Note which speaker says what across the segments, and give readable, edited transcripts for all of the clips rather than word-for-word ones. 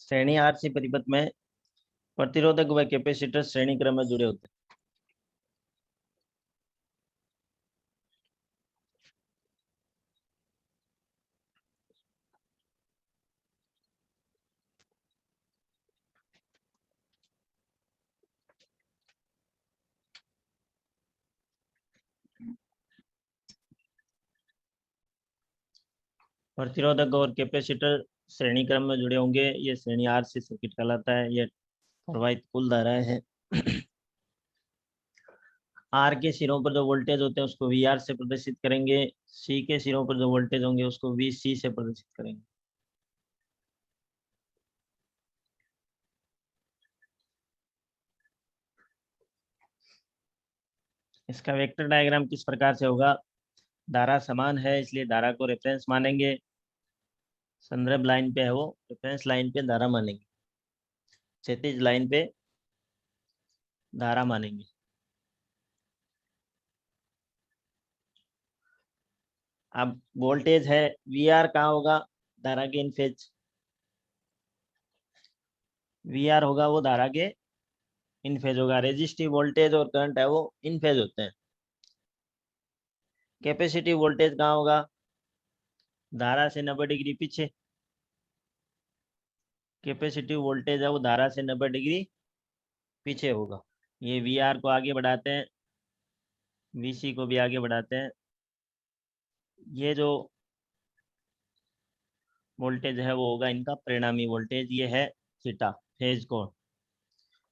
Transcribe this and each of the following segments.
Speaker 1: श्रेणी आरसी परिपथ में प्रतिरोधक व कैपेसिटर श्रेणी क्रम में जुड़े होते हैं। प्रतिरोधक और कैपेसिटर श्रेणी क्रम में जुड़े होंगे, ये श्रेणी आरसी सर्किट कहलाता है। ये प्रवाहित कुल धाराएं हैं। आर के सिरों पर जो वोल्टेज होते हैं उसको वी आर से प्रदर्शित करेंगे, सी के सिरों पर जो वोल्टेज होंगे उसको वी सी से प्रदर्शित करेंगे। इसका वेक्टर डायग्राम किस प्रकार से होगा? धारा समान है इसलिए धारा को रेफरेंस मानेंगे, संदर्भ लाइन पे है वो, रेफरेंस लाइन पे धारा मानेंगे, क्षैतिज लाइन पे धारा मानेंगे। अब वोल्टेज है, वी आर कहाँ होगा? धारा के इन फेज। वी आर होगा वो धारा के इन फेज होगा। रेजिस्टिव वोल्टेज और करंट है वो इन फेज होते हैं। कैपेसिटिव वोल्टेज कहाँ होगा? धारा से 90 डिग्री पीछे। कैपेसिटिव वोल्टेज है वो धारा से 90 डिग्री पीछे होगा। ये वी आर को आगे बढ़ाते हैं, वी सी को भी आगे बढ़ाते हैं। ये जो वोल्टेज है वो होगा इनका परिणामी वोल्टेज, ये है थीटा, फेज कोण।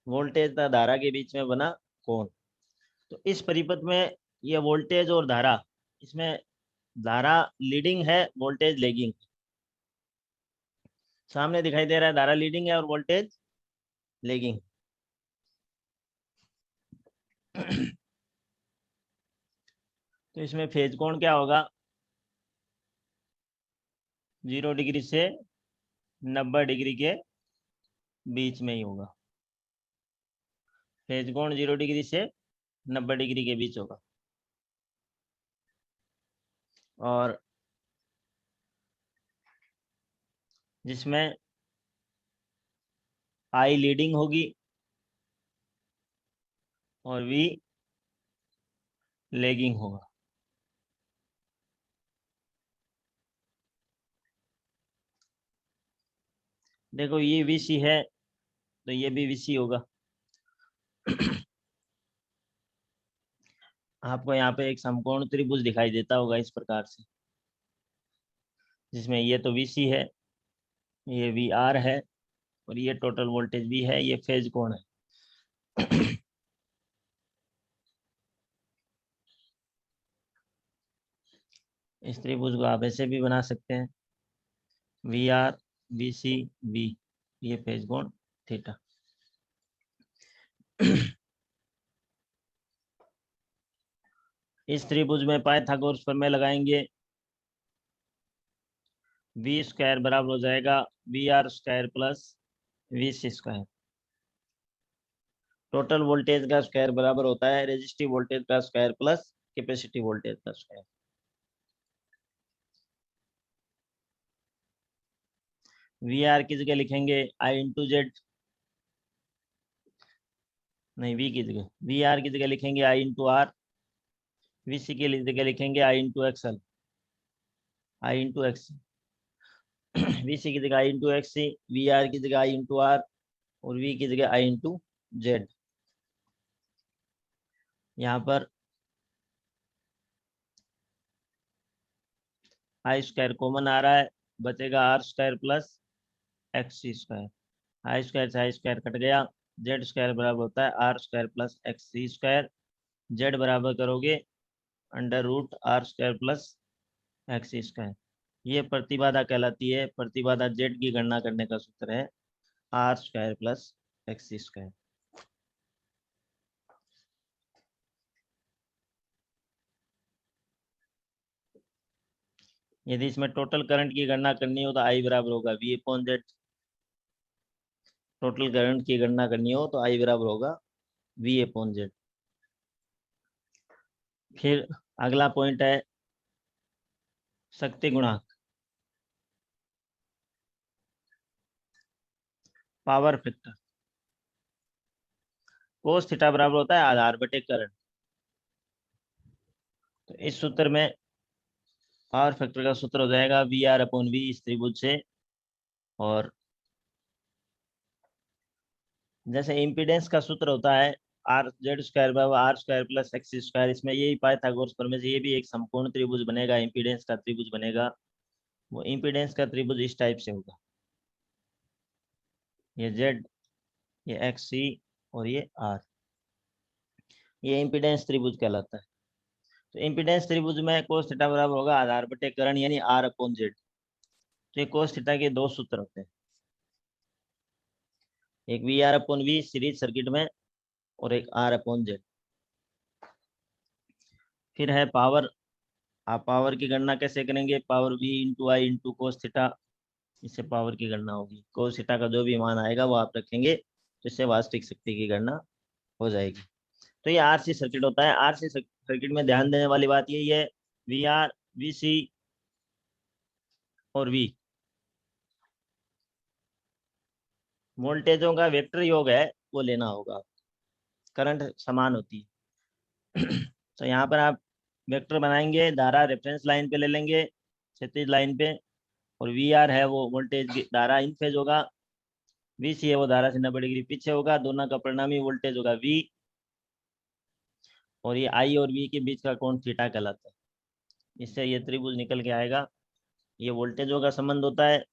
Speaker 1: वोल्टेज तथा धारा के बीच में बना कोण। तो इस परिपथ में ये वोल्टेज और धारा, इसमें धारा लीडिंग है, वोल्टेज लेगिंग। सामने दिखाई दे रहा है धारा लीडिंग है और वोल्टेज लेगिंग। तो इसमें फेज कोण क्या होगा? 0 डिग्री से 90 डिग्री के बीच में ही होगा। फेज कोण 0 डिग्री से 90 डिग्री के बीच होगा। और जिसमें आई लीडिंग होगी और वी लेगिंग होगा। देखो ये वीसी है तो ये भी वीसी होगा। आपको यहाँ पे एक समकोण त्रिभुज दिखाई देता होगा इस प्रकार से, जिसमें ये तो वीसी है, ये वी आर है और ये टोटल वोल्टेज भी है, ये फेज कोण है। इस त्रिभुज को आप ऐसे भी बना सकते हैं, V R V C V, ये फेज कोण थीटा। इस त्रिभुज में पाइथागोरस प्रमेय लगाएंगे। वी स्क्वायर बराबर हो जाएगा V R square plus V C square. Total voltage का स्क्वायर बराबर होता है रेजिस्टिव वोल्टेज का स्क्वायर प्लस कैपेसिटिव वोल्टेज का स्क्वायर। वी आर की जगह लिखेंगे आई इंटू जेड, नहीं वी की जगह, वी आर की जगह लिखेंगे I into R, V C की जगह लिखेंगे I into X L, I into X. V C की जगह I into X C, V R की जगह आई इंटू आर और वी की जगह आई इंटू जेड। यहाँ पर आई स्क्वायर कॉमन आ रहा है, बचेगा R square plus X C square. I square से आई स्क्वायर कट गया, जेड स्क्वायर बराबर होता है R square plus X C square. जेड बराबर करोगे under root R square plus X C square. ये प्रतिबाधा कहलाती है। प्रतिबाधा जेड की गणना करने का सूत्र है R square plus X C square. यदि इसमें टोटल करंट की गणना करनी हो तो आई बराबर होगा V upon Z. Total current की गणना करनी हो तो आई बराबर होगा वी अपॉन जेड। फिर अगला पॉइंट है शक्ति गुणांक। Power factor. कोस थीटा बराबर होता है आधार बटे करंट। तो इस सूत्र में पावर फैक्टर का सूत्र हो जाएगा वी आर अपॉन वी इस त्रिभुज से। और जैसे इम्पीडेंस का सूत्र होता है आर जेड स्क्वायर बराबर R square plus X square, इसमें यही पाइथागोरस प्रमेय से ये भी एक समकोण त्रिभुज बनेगा, इम्पीडेंस का त्रिभुज बनेगा। वो इम्पीडेंस का त्रिभुज इस टाइप से होगा, ये जेड, ये एक्स सी और ये आर, ये इम्पीडेंस त्रिभुज कहलाता है। तो इम्पीडेंस त्रिभुज में कोस थीटा बराबर होगा आधार बटे करण यानी आर अपॉन जेड। तो ये कोस थीटा के दो सूत्र होते हैं, एक V R upon V series circuit में और एक आर अपॉन जेड। फिर है पावर। आप पावर की गणना कैसे करेंगे, power V into I into cos theta, इससे पावर की गणना होगी। कोस थीटा का जो भी मान आएगा वो आप रखेंगे तो इससे वास्तविक शक्ति की गणना हो जाएगी। तो ये आरसी सर्किट होता है। आरसी सर्किट में ध्यान देने वाली बात यही है, वी आर, वी सी और वी वोल्टेजों का वेक्टर योग है, वो लेना होगा। करंट समान होती है। तो यहाँ पर आप वेक्टर बनाएंगे, धारा रेफरेंस लाइन पे ले लेंगे, क्षैतिज लाइन पे, और वी आर है वो वोल्टेज की धारा इन फेज होगा, वी सी है वो धारा से 90 डिग्री पीछे होगा, दोनों का परिणामी वोल्टेज होगा वी, और ये आई और वी के बीच का कोण थीटा कहलाता है। इससे ये त्रिभुज निकल के आएगा। ये वोल्टेजों का संबंध होता है,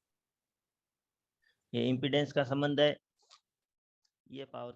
Speaker 1: ये इम्पीडेंस का संबंध है, ये पावर